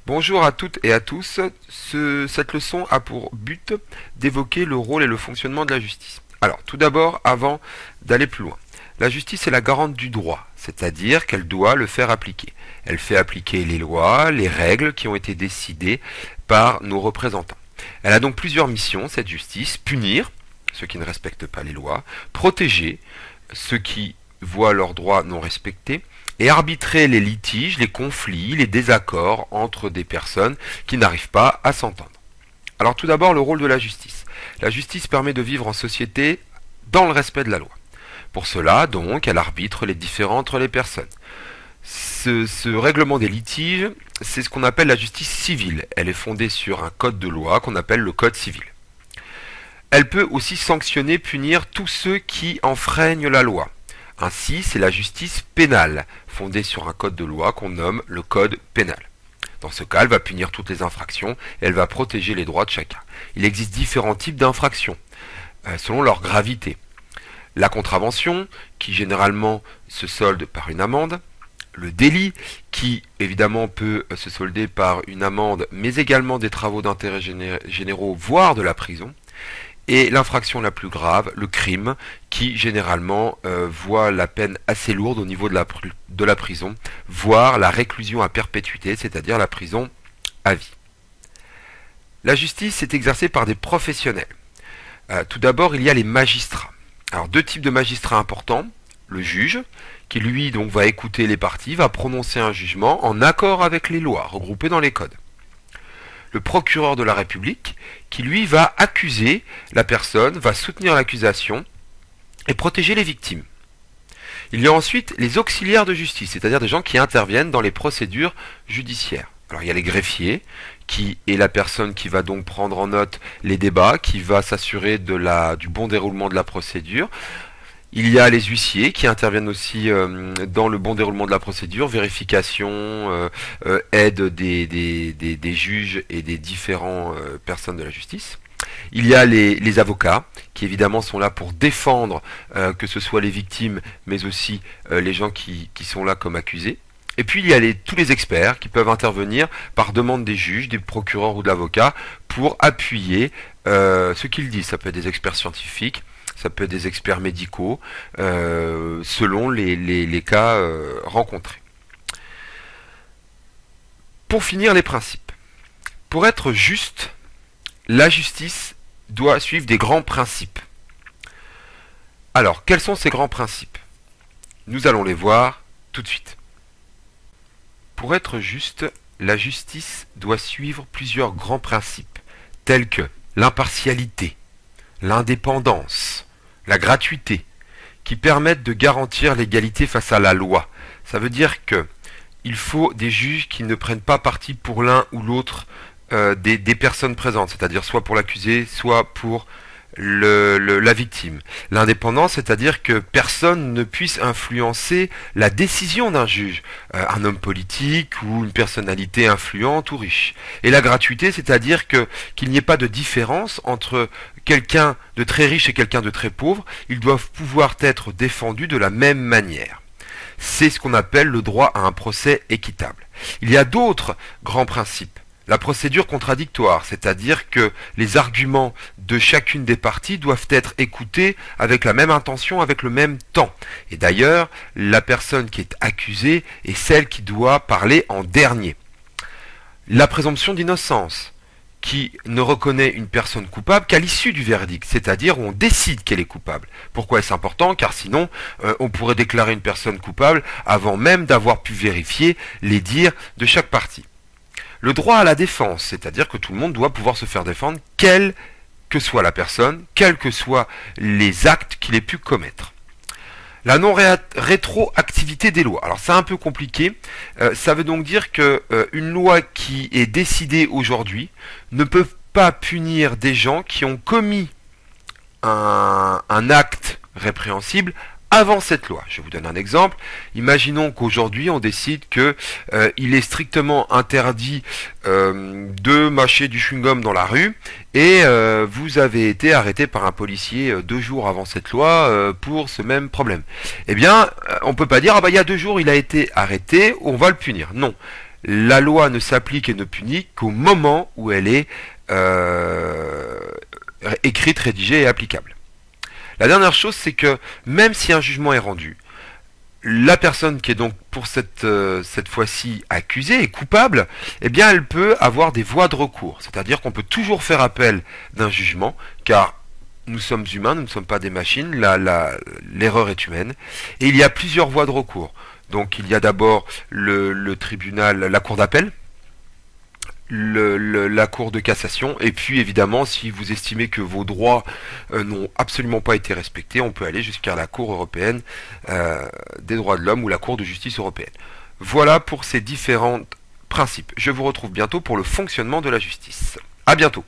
Bonjour à toutes et à tous. Cette leçon a pour but d'évoquer le rôle et le fonctionnement de la justice. Alors, tout d'abord, avant d'aller plus loin, la justice est la garante du droit, c'est-à-dire qu'elle doit le faire appliquer. Elle fait appliquer les lois, les règles qui ont été décidées par nos représentants. Elle a donc plusieurs missions, cette justice: punir ceux qui ne respectent pas les lois, protéger ceux qui voient leurs droits non respectés, et arbitrer les litiges, les conflits, les désaccords entre des personnes qui n'arrivent pas à s'entendre. Alors tout d'abord, le rôle de la justice. La justice permet de vivre en société dans le respect de la loi. Pour cela, donc, elle arbitre les différends entre les personnes. Ce règlement des litiges, c'est ce qu'on appelle la justice civile. Elle est fondée sur un code de loi qu'on appelle le code civil. Elle peut aussi sanctionner, punir tous ceux qui enfreignent la loi. Ainsi, c'est la justice pénale, fondée sur un code de loi qu'on nomme le code pénal. Dans ce cas, elle va punir toutes les infractions et elle va protéger les droits de chacun. Il existe différents types d'infractions, selon leur gravité. La contravention, qui généralement se solde par une amende. Le délit, qui évidemment peut se solder par une amende, mais également des travaux d'intérêt généraux, voire de la prison. Et l'infraction la plus grave, le crime, qui généralement voit la peine assez lourde au niveau de la prison, voire la réclusion à perpétuité, c'est-à-dire la prison à vie. La justice est exercée par des professionnels. Tout d'abord, il y a les magistrats. Alors, deux types de magistrats importants. Le juge, qui lui donc va écouter les parties, va prononcer un jugement en accord avec les lois regroupées dans les codes. Le procureur de la République, qui lui va accuser la personne, va soutenir l'accusation et protéger les victimes. Il y a ensuite les auxiliaires de justice, c'est-à-dire des gens qui interviennent dans les procédures judiciaires. Alors il y a les greffiers, qui est la personne qui va donc prendre en note les débats, qui va s'assurer du bon déroulement de la procédure. Il y a les huissiers qui interviennent aussi dans le bon déroulement de la procédure, vérification, aide des juges et des différentes personnes de la justice. Il y a les avocats qui évidemment sont là pour défendre que ce soit les victimes mais aussi les gens qui sont là comme accusés. Et puis il y a tous les experts qui peuvent intervenir par demande des juges, des procureurs ou de l'avocat pour appuyer ce qu'ils disent. Ça peut être des experts scientifiques, ça peut être des experts médicaux, selon les cas rencontrés. Pour finir, les principes. Pour être juste, la justice doit suivre des grands principes. Alors, quels sont ces grands principes? Nous allons les voir tout de suite. Pour être juste, la justice doit suivre plusieurs grands principes, tels que l'impartialité, l'indépendance, la gratuité, qui permettent de garantir l'égalité face à la loi. Ça veut dire que il faut des juges qui ne prennent pas parti pour l'un ou l'autre des personnes présentes, c'est-à-dire soit pour l'accusé, soit pour la victime. L'indépendance, c'est-à-dire que personne ne puisse influencer la décision d'un juge, un homme politique ou une personnalité influente ou riche. Et la gratuité, c'est-à-dire qu'il n'y ait pas de différence entre quelqu'un de très riche et quelqu'un de très pauvre. Ils doivent pouvoir être défendus de la même manière. C'est ce qu'on appelle le droit à un procès équitable. Il y a d'autres grands principes. La procédure contradictoire, c'est-à-dire que les arguments de chacune des parties doivent être écoutés avec la même intention, avec le même temps. Et d'ailleurs, la personne qui est accusée est celle qui doit parler en dernier. La présomption d'innocence, qui ne reconnaît une personne coupable qu'à l'issue du verdict, c'est-à-dire où on décide qu'elle est coupable. Pourquoi est-ce important? Car sinon, on pourrait déclarer une personne coupable avant même d'avoir pu vérifier les dires de chaque partie. Le droit à la défense, c'est-à-dire que tout le monde doit pouvoir se faire défendre, quelle que soit la personne, quels que soient les actes qu'il ait pu commettre. La non-rétroactivité des lois. Alors c'est un peu compliqué. Ça veut donc dire que une loi qui est décidée aujourd'hui ne peut pas punir des gens qui ont commis un acte répréhensible avant cette loi. Je vous donne un exemple. Imaginons qu'aujourd'hui on décide que il est strictement interdit de mâcher du chewing-gum dans la rue et vous avez été arrêté par un policier 2 jours avant cette loi pour ce même problème. Eh bien, on peut pas dire ah bah il y a 2 jours il a été arrêté, on va le punir. Non. La loi ne s'applique et ne punit qu'au moment où elle est euh, écrite, rédigée et applicable. La dernière chose, c'est que même si un jugement est rendu, la personne qui est donc pour cette fois-ci accusée et coupable, eh bien elle peut avoir des voies de recours. C'est-à-dire qu'on peut toujours faire appel d'un jugement, car nous sommes humains, nous ne sommes pas des machines, l'erreur est humaine, et il y a plusieurs voies de recours. Donc il y a d'abord le tribunal, la cour d'appel, la cour de cassation, et puis évidemment si vous estimez que vos droits n'ont absolument pas été respectés, on peut aller jusqu'à la cour européenne des droits de l'homme ou la cour de justice européenne. Voilà pour ces différents principes. Je vous retrouve bientôt pour le fonctionnement de la justice. À bientôt.